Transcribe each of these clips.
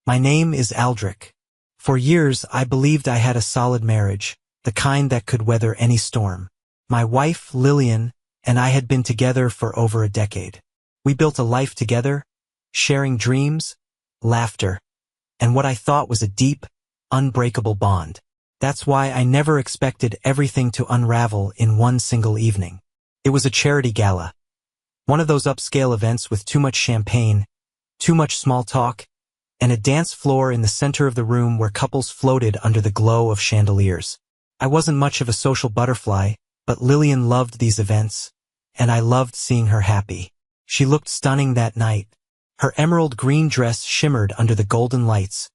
My name is Aldric. For years, I believed I had a solid marriage, the kind that could weather any storm. My wife, Lillian, and I had been together for over a decade. We built a life together, sharing dreams, laughter, and what I thought was a deep, unbreakable bond. That's why I never expected everything to unravel in one single evening. It was a charity gala. One of those upscale events with too much champagne, too much small talk, and a dance floor in the center of the room where couples floated under the glow of chandeliers. I wasn't much of a social butterfly, but Lillian loved these events, and I loved seeing her happy. She looked stunning that night. Her emerald green dress shimmered under the golden lights,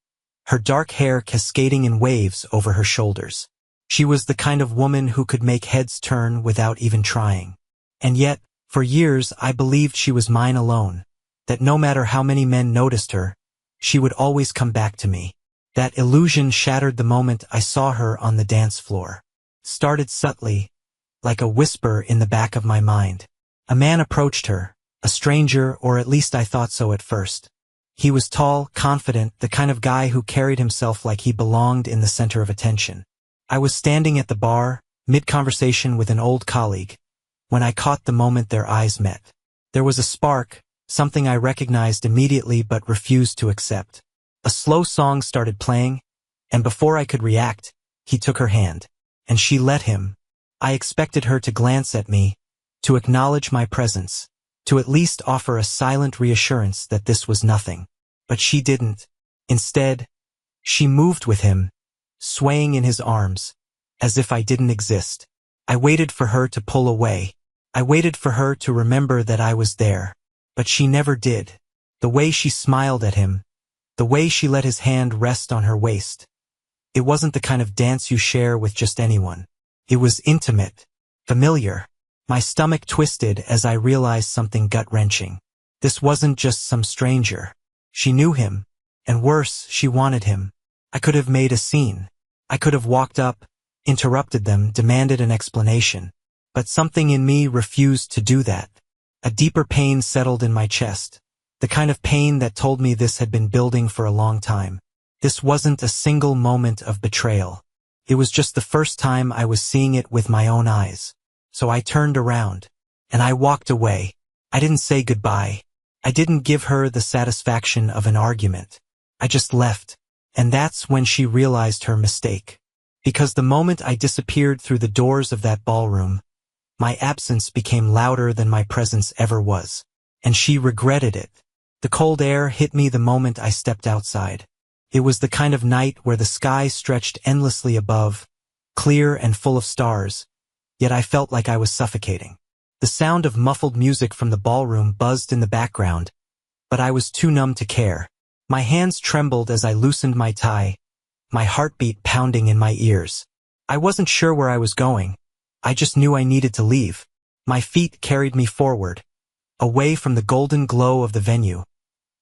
her dark hair cascading in waves over her shoulders. She was the kind of woman who could make heads turn without even trying. And yet, for years I believed she was mine alone, that no matter how many men noticed her, she would always come back to me. That illusion shattered the moment I saw her on the dance floor. Started subtly, like a whisper in the back of my mind. A man approached her, a stranger, or at least I thought so at first. He was tall, confident, the kind of guy who carried himself like he belonged in the center of attention. I was standing at the bar, mid-conversation with an old colleague, when I caught the moment their eyes met. There was a spark, something I recognized immediately but refused to accept. A slow song started playing, and before I could react, he took her hand, and she let him. I expected her to glance at me, to acknowledge my presence, to at least offer a silent reassurance that this was nothing. But she didn't. Instead, she moved with him, swaying in his arms, as if I didn't exist. I waited for her to pull away. I waited for her to remember that I was there. But she never did. The way she smiled at him, the way she let his hand rest on her waist. It wasn't the kind of dance you share with just anyone. It was intimate, familiar. My stomach twisted as I realized something gut-wrenching. This wasn't just some stranger. She knew him, and worse, she wanted him. I could have made a scene. I could have walked up, interrupted them, demanded an explanation. But something in me refused to do that. A deeper pain settled in my chest, the kind of pain that told me this had been building for a long time. This wasn't a single moment of betrayal. It was just the first time I was seeing it with my own eyes. So I turned around, and I walked away. I didn't say goodbye. I didn't give her the satisfaction of an argument. I just left. And that's when she realized her mistake. Because the moment I disappeared through the doors of that ballroom, my absence became louder than my presence ever was. And she regretted it. The cold air hit me the moment I stepped outside. It was the kind of night where the sky stretched endlessly above, clear and full of stars, yet I felt like I was suffocating. The sound of muffled music from the ballroom buzzed in the background, but I was too numb to care. My hands trembled as I loosened my tie, my heartbeat pounding in my ears. I wasn't sure where I was going. I just knew I needed to leave. My feet carried me forward, away from the golden glow of the venue,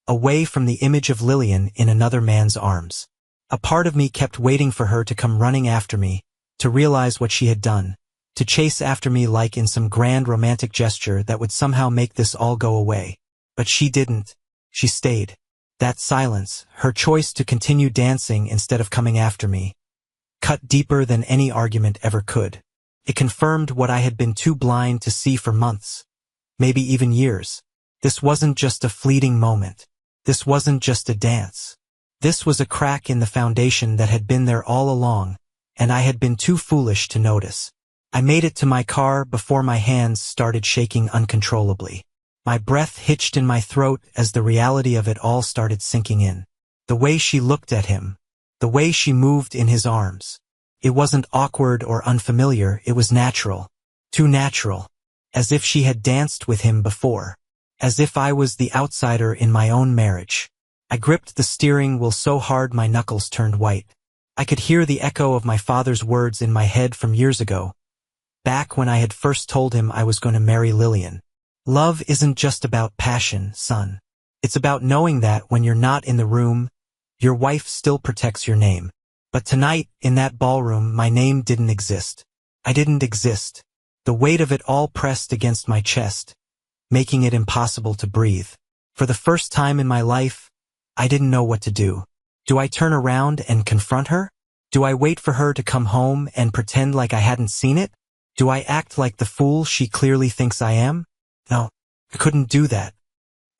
away from the image of Lillian in another man's arms. A part of me kept waiting for her to come running after me, to realize what she had done, to chase after me like in some grand romantic gesture that would somehow make this all go away. But she didn't. She stayed. That silence, her choice to continue dancing instead of coming after me, cut deeper than any argument ever could. It confirmed what I had been too blind to see for months, maybe even years. This wasn't just a fleeting moment. This wasn't just a dance. This was a crack in the foundation that had been there all along, and I had been too foolish to notice. I made it to my car before my hands started shaking uncontrollably. My breath hitched in my throat as the reality of it all started sinking in. The way she looked at him, the way she moved in his arms. It wasn't awkward or unfamiliar, it was natural. Too natural. As if she had danced with him before. As if I was the outsider in my own marriage. I gripped the steering wheel so hard my knuckles turned white. I could hear the echo of my father's words in my head from years ago, back when I had first told him I was going to marry Lillian. Love isn't just about passion, son. It's about knowing that when you're not in the room, your wife still protects your name. But tonight, in that ballroom, my name didn't exist. I didn't exist. The weight of it all pressed against my chest, making it impossible to breathe. For the first time in my life, I didn't know what to do. Do I turn around and confront her? Do I wait for her to come home and pretend like I hadn't seen it? Do I act like the fool she clearly thinks I am? No, I couldn't do that.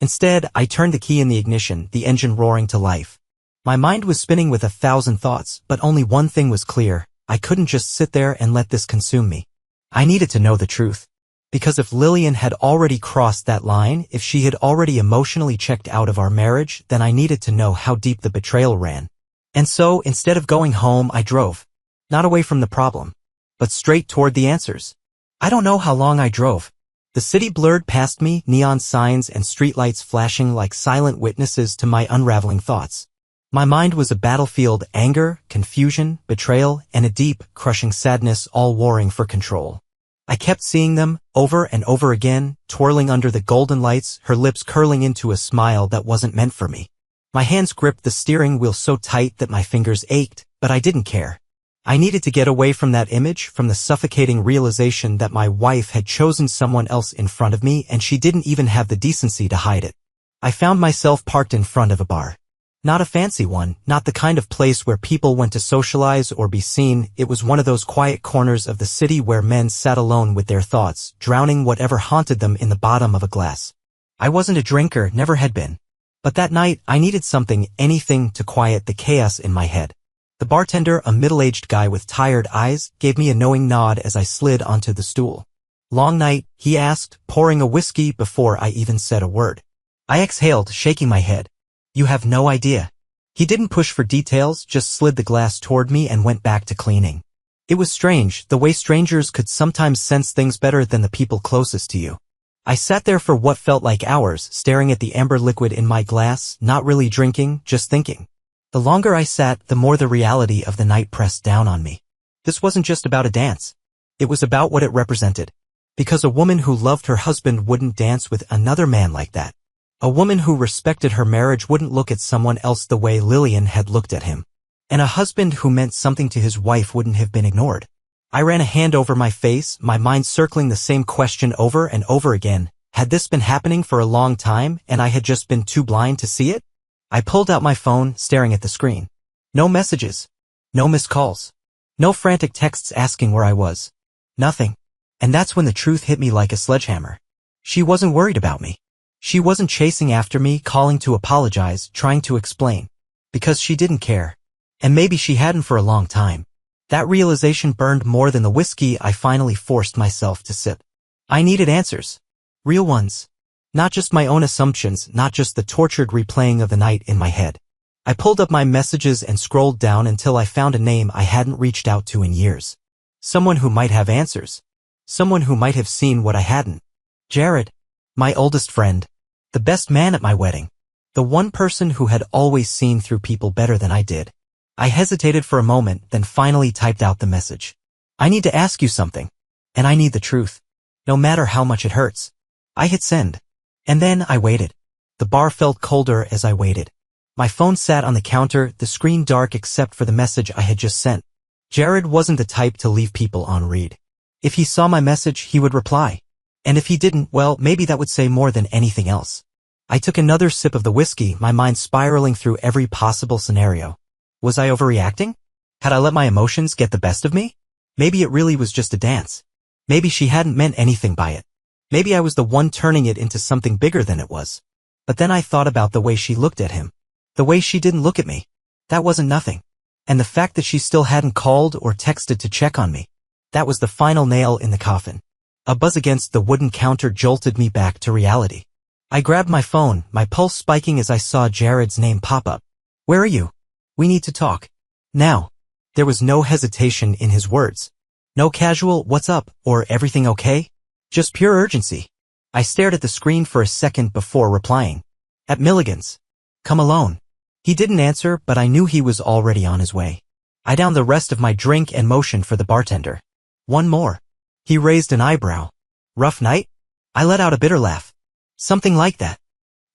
Instead, I turned the key in the ignition, the engine roaring to life. My mind was spinning with 1,000 thoughts, but only one thing was clear. I couldn't just sit there and let this consume me. I needed to know the truth. Because if Lillian had already crossed that line, if she had already emotionally checked out of our marriage, then I needed to know how deep the betrayal ran. And so, instead of going home, I drove. Not away from the problem, but straight toward the answers. I don't know how long I drove. The city blurred past me, neon signs and streetlights flashing like silent witnesses to my unraveling thoughts. My mind was a battlefield, anger, confusion, betrayal, and a deep, crushing sadness all warring for control. I kept seeing them, over and over again, twirling under the golden lights, her lips curling into a smile that wasn't meant for me. My hands gripped the steering wheel so tight that my fingers ached, but I didn't care. I needed to get away from that image, from the suffocating realization that my wife had chosen someone else in front of me and she didn't even have the decency to hide it. I found myself parked in front of a bar. Not a fancy one, not the kind of place where people went to socialize or be seen. It was one of those quiet corners of the city where men sat alone with their thoughts, drowning whatever haunted them in the bottom of a glass. I wasn't a drinker, never had been. But that night, I needed something, anything to quiet the chaos in my head. The bartender, a middle-aged guy with tired eyes, gave me a knowing nod as I slid onto the stool. "Long night?" he asked, pouring a whiskey before I even said a word. I exhaled, shaking my head. "You have no idea." He didn't push for details, just slid the glass toward me and went back to cleaning. It was strange, the way strangers could sometimes sense things better than the people closest to you. I sat there for what felt like hours, staring at the amber liquid in my glass, not really drinking, just thinking. The longer I sat, the more the reality of the night pressed down on me. This wasn't just about a dance. It was about what it represented. Because a woman who loved her husband wouldn't dance with another man like that. A woman who respected her marriage wouldn't look at someone else the way Lillian had looked at him. And a husband who meant something to his wife wouldn't have been ignored. I ran a hand over my face, my mind circling the same question over and over again. Had this been happening for a long time, and I had just been too blind to see it? I pulled out my phone, staring at the screen. No messages. No missed calls. No frantic texts asking where I was. Nothing. And that's when the truth hit me like a sledgehammer. She wasn't worried about me. She wasn't chasing after me, calling to apologize, trying to explain. Because she didn't care. And maybe she hadn't for a long time. That realization burned more than the whiskey I finally forced myself to sip. I needed answers. Real ones. Not just my own assumptions, not just the tortured replaying of the night in my head. I pulled up my messages and scrolled down until I found a name I hadn't reached out to in years. Someone who might have answers. Someone who might have seen what I hadn't. Jared. My oldest friend. The best man at my wedding. The one person who had always seen through people better than I did. I hesitated for a moment, then finally typed out the message. "I need to ask you something. And I need the truth. No matter how much it hurts." I hit send. And then I waited. The bar felt colder as I waited. My phone sat on the counter, the screen dark except for the message I had just sent. Jared wasn't the type to leave people on read. If he saw my message, he would reply. And if he didn't, well, maybe that would say more than anything else. I took another sip of the whiskey, my mind spiraling through every possible scenario. Was I overreacting? Had I let my emotions get the best of me? Maybe it really was just a dance. Maybe she hadn't meant anything by it. Maybe I was the one turning it into something bigger than it was. But then I thought about the way she looked at him. The way she didn't look at me. That wasn't nothing. And the fact that she still hadn't called or texted to check on me. That was the final nail in the coffin. A buzz against the wooden counter jolted me back to reality. I grabbed my phone, my pulse spiking as I saw Jared's name pop up. "Where are you? We need to talk. Now." There was no hesitation in his words. No casual, "What's up?" or "Everything okay?" Just pure urgency. I stared at the screen for a second before replying. "At Milligan's. Come alone." He didn't answer, but I knew he was already on his way. I downed the rest of my drink and motioned for the bartender. "One more." He raised an eyebrow. "Rough night?" I let out a bitter laugh. "Something like that."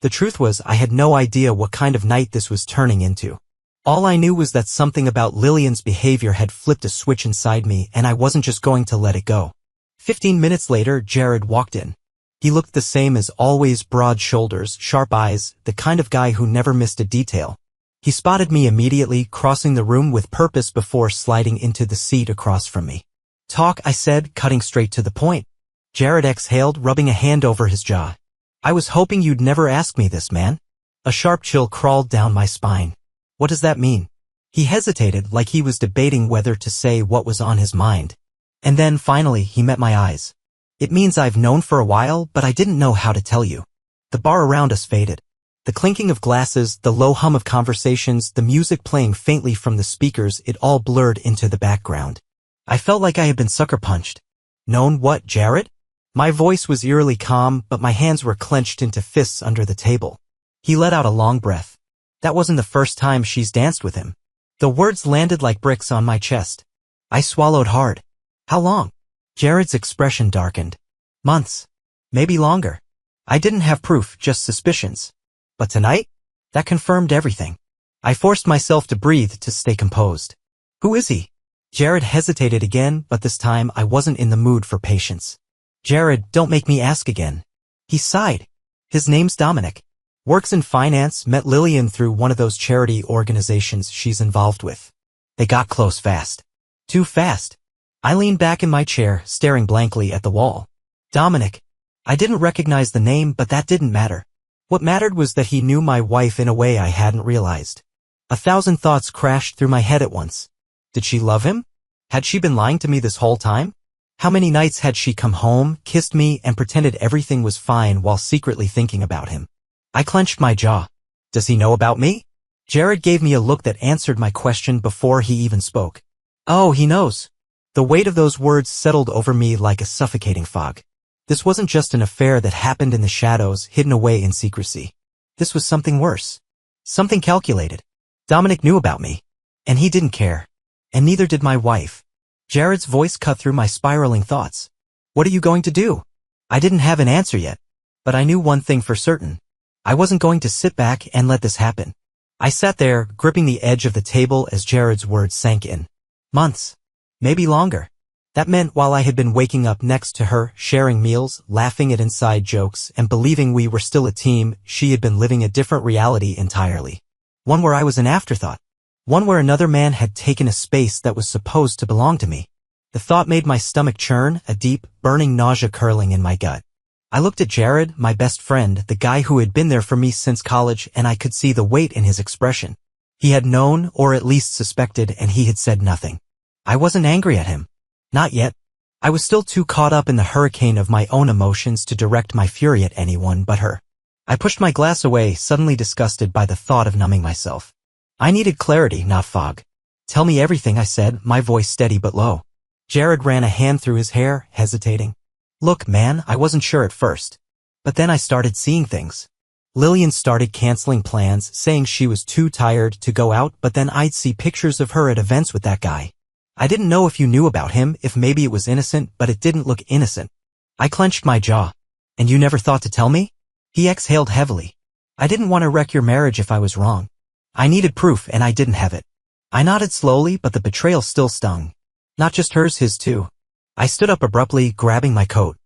The truth was, I had no idea what kind of night this was turning into. All I knew was that something about Lillian's behavior had flipped a switch inside me, and I wasn't just going to let it go. 15 minutes later, Jared walked in. He looked the same as always, broad shoulders, sharp eyes, the kind of guy who never missed a detail. He spotted me immediately, crossing the room with purpose before sliding into the seat across from me. "Talk," I said, cutting straight to the point. Jared exhaled, rubbing a hand over his jaw. "I was hoping you'd never ask me this, man." A sharp chill crawled down my spine. "What does that mean?" He hesitated, like he was debating whether to say what was on his mind. And then, finally, he met my eyes. "It means I've known for a while, but I didn't know how to tell you." The bar around us faded. The clinking of glasses, the low hum of conversations, the music playing faintly from the speakers, it all blurred into the background. I felt like I had been sucker punched. "Known what, Jared?" My voice was eerily calm, but my hands were clenched into fists under the table. He let out a long breath. That wasn't the first time she's danced with him. The words landed like bricks on my chest. I swallowed hard. "How long?" Jared's expression darkened. "Months. Maybe longer." I didn't have proof, just suspicions. But tonight? That confirmed everything. I forced myself to breathe, to stay composed. "Who is he?" Jared hesitated again, but this time I wasn't in the mood for patience. "Jared, don't make me ask again." He sighed. "His name's Dominic. Works in finance, met Lillian through one of those charity organizations she's involved with. They got close fast. Too fast." I leaned back in my chair, staring blankly at the wall. Dominic. I didn't recognize the name, but that didn't matter. What mattered was that he knew my wife in a way I hadn't realized. 1,000 thoughts crashed through my head at once. Did she love him? Had she been lying to me this whole time? How many nights had she come home, kissed me, and pretended everything was fine while secretly thinking about him? I clenched my jaw. Does he know about me? Jared gave me a look that answered my question before he even spoke. "Oh, he knows." The weight of those words settled over me like a suffocating fog. This wasn't just an affair that happened in the shadows, hidden away in secrecy. This was something worse. Something calculated. Dominic knew about me. And he didn't care. And neither did my wife. Jared's voice cut through my spiraling thoughts. "What are you going to do?" I didn't have an answer yet. But I knew one thing for certain. I wasn't going to sit back and let this happen. I sat there, gripping the edge of the table as Jared's words sank in. Months. Maybe longer. That meant while I had been waking up next to her, sharing meals, laughing at inside jokes, and believing we were still a team, she had been living a different reality entirely. One where I was an afterthought. One where another man had taken a space that was supposed to belong to me. The thought made my stomach churn, a deep, burning nausea curling in my gut. I looked at Jared, my best friend, the guy who had been there for me since college, and I could see the weight in his expression. He had known, or at least suspected, and he had said nothing. I wasn't angry at him. Not yet. I was still too caught up in the hurricane of my own emotions to direct my fury at anyone but her. I pushed my glass away, suddenly disgusted by the thought of numbing myself. I needed clarity, not fog. "Tell me everything," I said, my voice steady but low. Jared ran a hand through his hair, hesitating. "Look, man, I wasn't sure at first. But then I started seeing things. Lillian started canceling plans, saying she was too tired to go out, but then I'd see pictures of her at events with that guy. I didn't know if you knew about him, if maybe it was innocent, but it didn't look innocent." I clenched my jaw. "And you never thought to tell me?" He exhaled heavily. "I didn't want to wreck your marriage if I was wrong. I needed proof, and I didn't have it." I nodded slowly, but the betrayal still stung. Not just hers, his too. I stood up abruptly, grabbing my coat.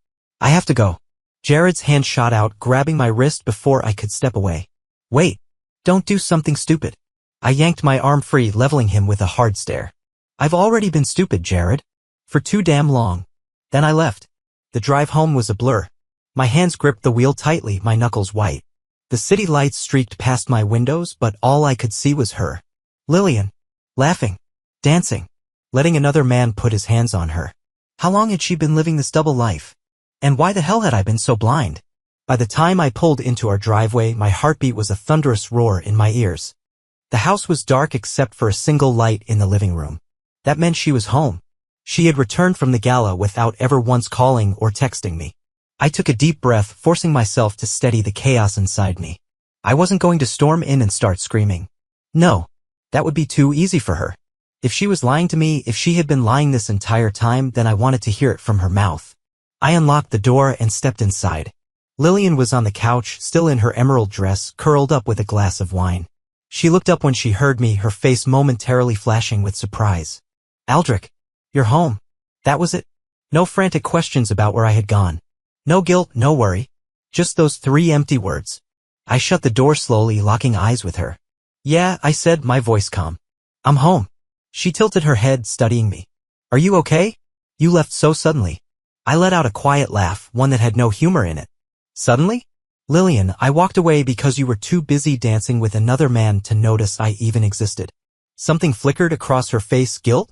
"I have to go." Jared's hand shot out, grabbing my wrist before I could step away. "Wait. Don't do something stupid." I yanked my arm free, leveling him with a hard stare. "I've already been stupid, Jared. For too damn long." Then I left. The drive home was a blur. My hands gripped the wheel tightly, my knuckles white. The city lights streaked past my windows, but all I could see was her. Lillian. Laughing. Dancing. Letting another man put his hands on her. How long had she been living this double life? And why the hell had I been so blind? By the time I pulled into our driveway, my heartbeat was a thunderous roar in my ears. The house was dark except for a single light in the living room. That meant she was home. She had returned from the gala without ever once calling or texting me. I took a deep breath, forcing myself to steady the chaos inside me. I wasn't going to storm in and start screaming. No, that would be too easy for her. If she was lying to me, if she had been lying this entire time, then I wanted to hear it from her mouth. I unlocked the door and stepped inside. Lillian was on the couch, still in her emerald dress, curled up with a glass of wine. She looked up when she heard me, her face momentarily flashing with surprise. "Aldric, you're home." That was it. No frantic questions about where I had gone. No guilt, no worry. Just those 3 empty words. I shut the door slowly, locking eyes with her. Yeah, I said, my voice calm. I'm home. She tilted her head, studying me. Are you okay? You left so suddenly. I let out a quiet laugh, one that had no humor in it. Suddenly? Lillian, I walked away because you were too busy dancing with another man to notice I even existed. Something flickered across her face, guilt?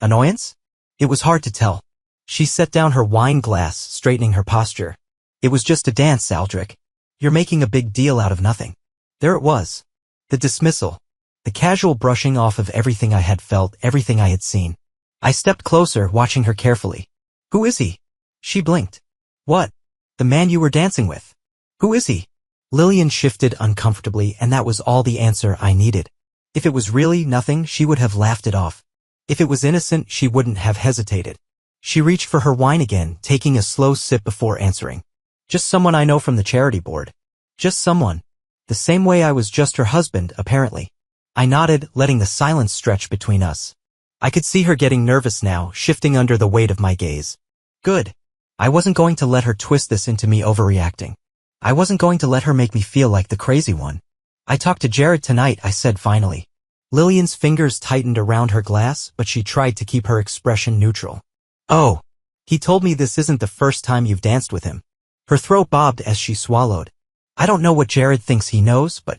Annoyance? It was hard to tell. She set down her wine glass, straightening her posture. It was just a dance, Aldric. You're making a big deal out of nothing. There it was. The dismissal. The casual brushing off of everything I had felt, everything I had seen. I stepped closer, watching her carefully. Who is he? She blinked. What? The man you were dancing with. Who is he? Lillian shifted uncomfortably, and that was all the answer I needed. If it was really nothing, she would have laughed it off. If it was innocent, she wouldn't have hesitated. She reached for her wine again, taking a slow sip before answering. Just someone I know from the charity board. Just someone. The same way I was just her husband, apparently. I nodded, letting the silence stretch between us. I could see her getting nervous now, shifting under the weight of my gaze. Good. I wasn't going to let her twist this into me overreacting. I wasn't going to let her make me feel like the crazy one. I talked to Jared tonight, I said finally. Lillian's fingers tightened around her glass, but she tried to keep her expression neutral. Oh. He told me this isn't the first time you've danced with him. Her throat bobbed as she swallowed. I don't know what Jared thinks he knows, but...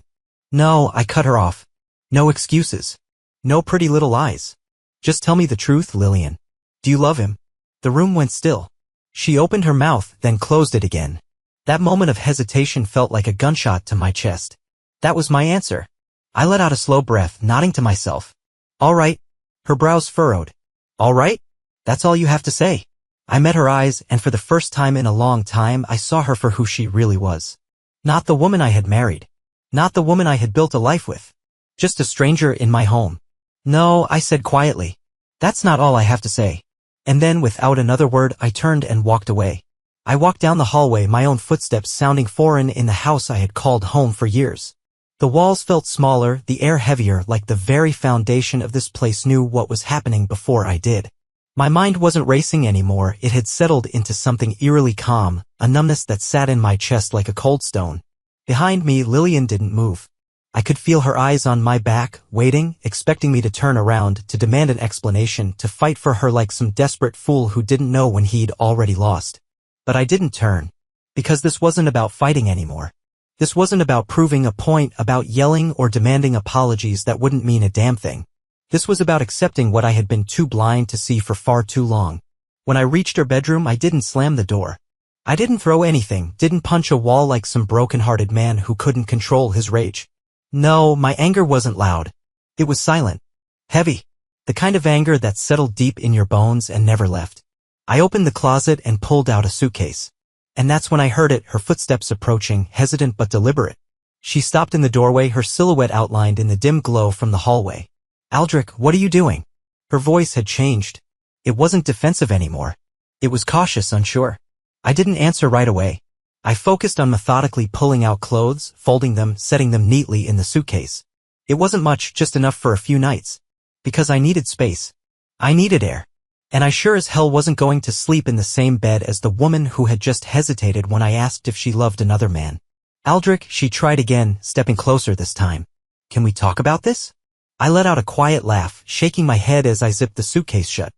No, I cut her off. No excuses. No pretty little lies. Just tell me the truth, Lillian. Do you love him? The room went still. She opened her mouth, then closed it again. That moment of hesitation felt like a gunshot to my chest. That was my answer. I let out a slow breath, nodding to myself. All right. Her brows furrowed. All right? That's all you have to say. I met her eyes, and for the first time in a long time, I saw her for who she really was. Not the woman I had married. Not the woman I had built a life with. Just a stranger in my home. No, I said quietly. That's not all I have to say. And then, without another word, I turned and walked away. I walked down the hallway, my own footsteps sounding foreign in the house I had called home for years. The walls felt smaller, the air heavier, like the very foundation of this place knew what was happening before I did. My mind wasn't racing anymore, it had settled into something eerily calm, a numbness that sat in my chest like a cold stone. Behind me, Lillian didn't move. I could feel her eyes on my back, waiting, expecting me to turn around, to demand an explanation, to fight for her like some desperate fool who didn't know when he'd already lost. But I didn't turn. Because this wasn't about fighting anymore. This wasn't about proving a point, about yelling or demanding apologies that wouldn't mean a damn thing. This was about accepting what I had been too blind to see for far too long. When I reached her bedroom, I didn't slam the door. I didn't throw anything, didn't punch a wall like some broken-hearted man who couldn't control his rage. No, my anger wasn't loud. It was silent. Heavy. The kind of anger that settled deep in your bones and never left. I opened the closet and pulled out a suitcase. And that's when I heard it, her footsteps approaching, hesitant but deliberate. She stopped in the doorway, her silhouette outlined in the dim glow from the hallway. Aldric, what are you doing? Her voice had changed. It wasn't defensive anymore. It was cautious, unsure. I didn't answer right away. I focused on methodically pulling out clothes, folding them, setting them neatly in the suitcase. It wasn't much, just enough for a few nights. Because I needed space. I needed air. And I sure as hell wasn't going to sleep in the same bed as the woman who had just hesitated when I asked if she loved another man. Aldric, she tried again, stepping closer this time. Can we talk about this? I let out a quiet laugh, shaking my head as I zipped the suitcase shut.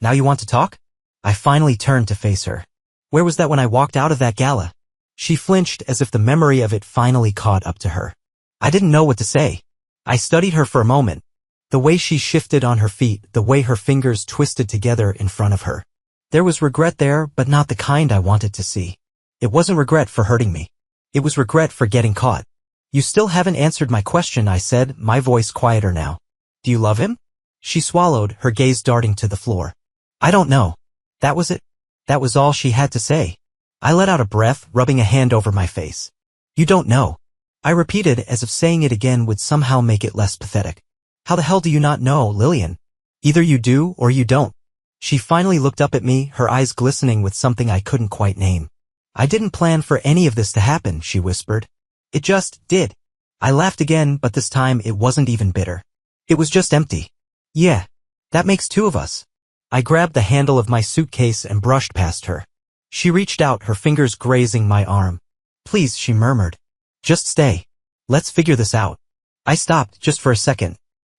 Now you want to talk? I finally turned to face her. Where was that when I walked out of that gala? She flinched as if the memory of it finally caught up to her. I didn't know what to say. I studied her for a moment. The way she shifted on her feet, the way her fingers twisted together in front of her. There was regret there, but not the kind I wanted to see. It wasn't regret for hurting me. It was regret for getting caught. You still haven't answered my question, I said, my voice quieter now. Do you love him? She swallowed, her gaze darting to the floor. I don't know. That was it. That was all she had to say. I let out a breath, rubbing a hand over my face. You don't know. I repeated as if saying it again would somehow make it less pathetic. How the hell do you not know, Lillian? Either you do or you don't. She finally looked up at me, her eyes glistening with something I couldn't quite name. I didn't plan for any of this to happen, she whispered. It just did. I laughed again, but this time it wasn't even bitter. It was just empty. Yeah, that makes two of us. I grabbed the handle of my suitcase and brushed past her. She reached out, her fingers grazing my arm. Please, she murmured. Just stay. Let's figure this out. I stopped, just for a second.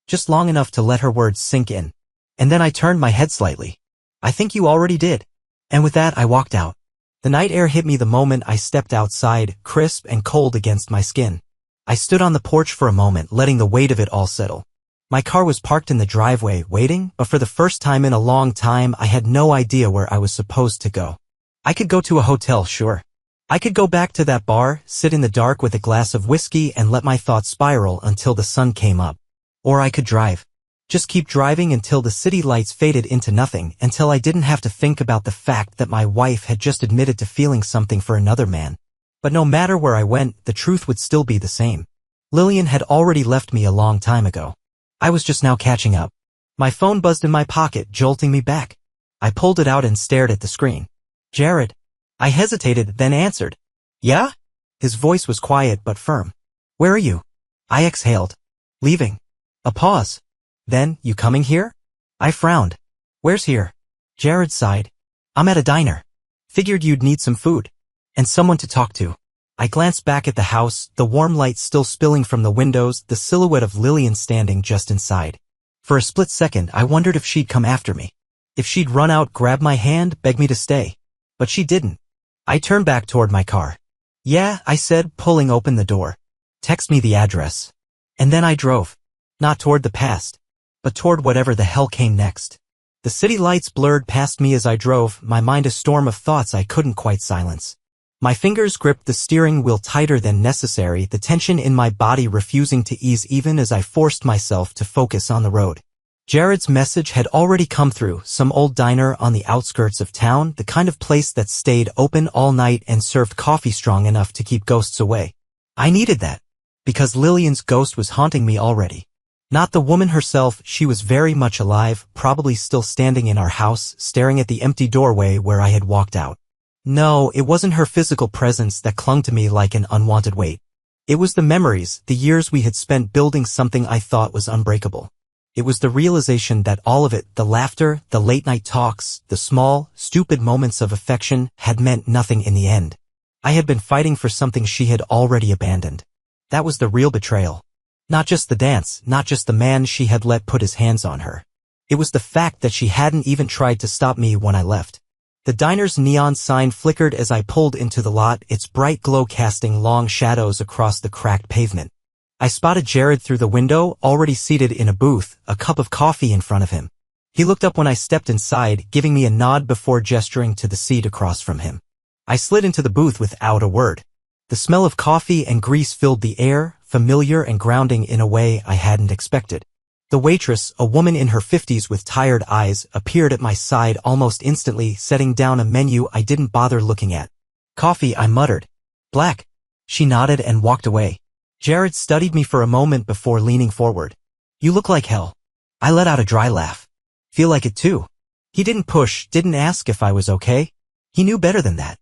Just long enough to let her words sink in. And then I turned my head slightly. I think you already did. And with that I walked out. The night air hit me the moment I stepped outside, crisp and cold against my skin. I stood on the porch for a moment, letting the weight of it all settle. My car was parked in the driveway, waiting, but for the first time in a long time I had no idea where I was supposed to go. I could go to a hotel, sure. I could go back to that bar, sit in the dark with a glass of whiskey and let my thoughts spiral until the sun came up. Or I could drive. Just keep driving until the city lights faded into nothing, until I didn't have to think about the fact that my wife had just admitted to feeling something for another man. But no matter where I went, the truth would still be the same. Lillian had already left me a long time ago. I was just now catching up. My phone buzzed in my pocket, jolting me back. I pulled it out and stared at the screen. Jared. I hesitated, then answered. Yeah? His voice was quiet but firm. Where are you? I exhaled. Leaving. A pause. Then, you coming here? I frowned. Where's here? Jared sighed. I'm at a diner. Figured you'd need some food. And someone to talk to. I glanced back at the house, the warm light still spilling from the windows, the silhouette of Lillian standing just inside. For a split second, I wondered if she'd come after me. If she'd run out, grab my hand, beg me to stay. But she didn't. I turned back toward my car. Yeah, I said, pulling open the door. Text me the address. And then I drove. Not toward the past, but toward whatever the hell came next. The city lights blurred past me as I drove, my mind a storm of thoughts I couldn't quite silence. My fingers gripped the steering wheel tighter than necessary, the tension in my body refusing to ease even as I forced myself to focus on the road. Jared's message had already come through, some old diner on the outskirts of town, the kind of place that stayed open all night and served coffee strong enough to keep ghosts away. I needed that, because Lillian's ghost was haunting me already. Not the woman herself, she was very much alive, probably still standing in our house, staring at the empty doorway where I had walked out. No, it wasn't her physical presence that clung to me like an unwanted weight. It was the memories, the years we had spent building something I thought was unbreakable. It was the realization that all of it, the laughter, the late-night talks, the small, stupid moments of affection, had meant nothing in the end. I had been fighting for something she had already abandoned. That was the real betrayal. Not just the dance, not just the man she had let put his hands on her. It was the fact that she hadn't even tried to stop me when I left. The diner's neon sign flickered as I pulled into the lot, its bright glow casting long shadows across the cracked pavement. I spotted Jared through the window, already seated in a booth, a cup of coffee in front of him. He looked up when I stepped inside, giving me a nod before gesturing to the seat across from him. I slid into the booth without a word. The smell of coffee and grease filled the air, familiar and grounding in a way I hadn't expected. The waitress, a woman in her 50s with tired eyes, appeared at my side almost instantly, setting down a menu I didn't bother looking at. Coffee, I muttered. Black. She nodded and walked away. Jared studied me for a moment before leaning forward. You look like hell. I let out a dry laugh. Feel like it too. He didn't push, didn't ask if I was okay. He knew better than that.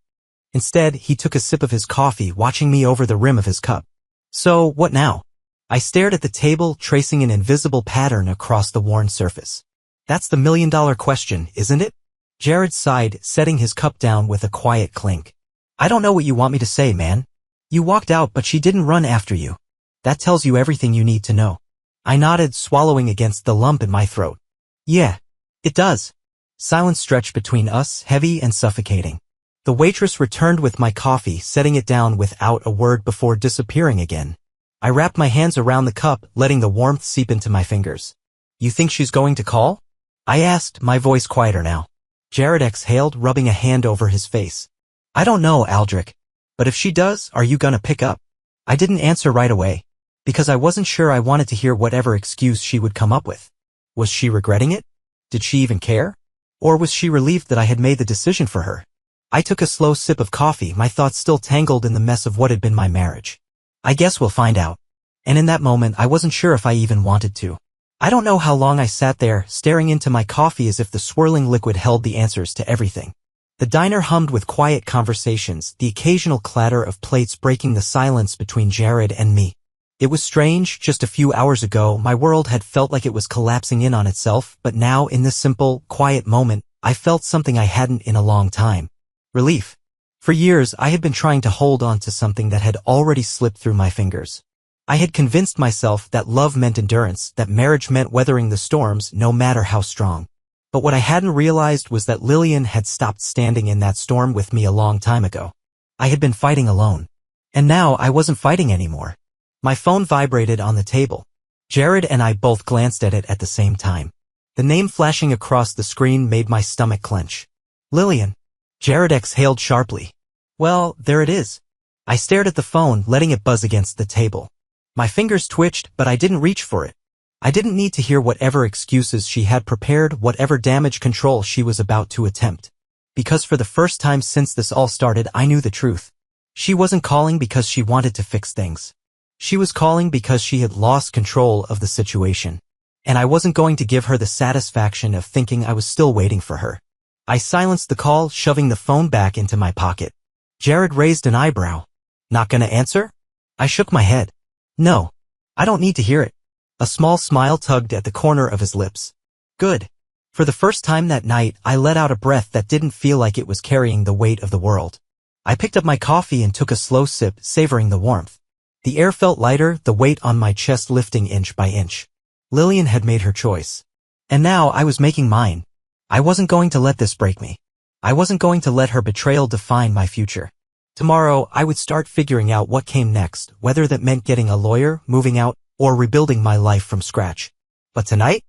Instead, he took a sip of his coffee, watching me over the rim of his cup. So, what now? I stared at the table, tracing an invisible pattern across the worn surface. That's the million-dollar question, isn't it? Jared sighed, setting his cup down with a quiet clink. I don't know what you want me to say, man. You walked out, but she didn't run after you. That tells you everything you need to know. I nodded, swallowing against the lump in my throat. Yeah, it does. Silence stretched between us, heavy and suffocating. The waitress returned with my coffee, setting it down without a word before disappearing again. I wrapped my hands around the cup, letting the warmth seep into my fingers. You think she's going to call? I asked, my voice quieter now. Jared exhaled, rubbing a hand over his face. I don't know, Aldric. But if she does, are you gonna pick up? I didn't answer right away, because I wasn't sure I wanted to hear whatever excuse she would come up with. Was she regretting it? Did she even care? Or was she relieved that I had made the decision for her? I took a slow sip of coffee, my thoughts still tangled in the mess of what had been my marriage. I guess we'll find out. And in that moment, I wasn't sure if I even wanted to. I don't know how long I sat there, staring into my coffee as if the swirling liquid held the answers to everything. The diner hummed with quiet conversations, the occasional clatter of plates breaking the silence between Jared and me. It was strange, just a few hours ago, my world had felt like it was collapsing in on itself, but now, in this simple, quiet moment, I felt something I hadn't in a long time. Relief. For years, I had been trying to hold on to something that had already slipped through my fingers. I had convinced myself that love meant endurance, that marriage meant weathering the storms no matter how strong. But what I hadn't realized was that Lillian had stopped standing in that storm with me a long time ago. I had been fighting alone. And now I wasn't fighting anymore. My phone vibrated on the table. Jared and I both glanced at it at the same time. The name flashing across the screen made my stomach clench. Lillian. Jared exhaled sharply. Well, there it is. I stared at the phone, letting it buzz against the table. My fingers twitched, but I didn't reach for it. I didn't need to hear whatever excuses she had prepared, whatever damage control she was about to attempt. Because for the first time since this all started, I knew the truth. She wasn't calling because she wanted to fix things. She was calling because she had lost control of the situation. And I wasn't going to give her the satisfaction of thinking I was still waiting for her. I silenced the call, shoving the phone back into my pocket. Jared raised an eyebrow. Not gonna answer? I shook my head. No. I don't need to hear it. A small smile tugged at the corner of his lips. Good. For the first time that night, I let out a breath that didn't feel like it was carrying the weight of the world. I picked up my coffee and took a slow sip, savoring the warmth. The air felt lighter, the weight on my chest lifting inch by inch. Lillian had made her choice. And now I was making mine. I wasn't going to let this break me. I wasn't going to let her betrayal define my future. Tomorrow, I would start figuring out what came next, whether that meant getting a lawyer, moving out, or rebuilding my life from scratch. But tonight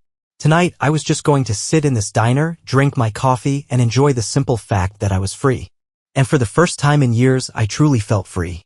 I was just going to sit in this diner, drink my coffee, and enjoy the simple fact that I was free. And for the first time in years, I truly felt free.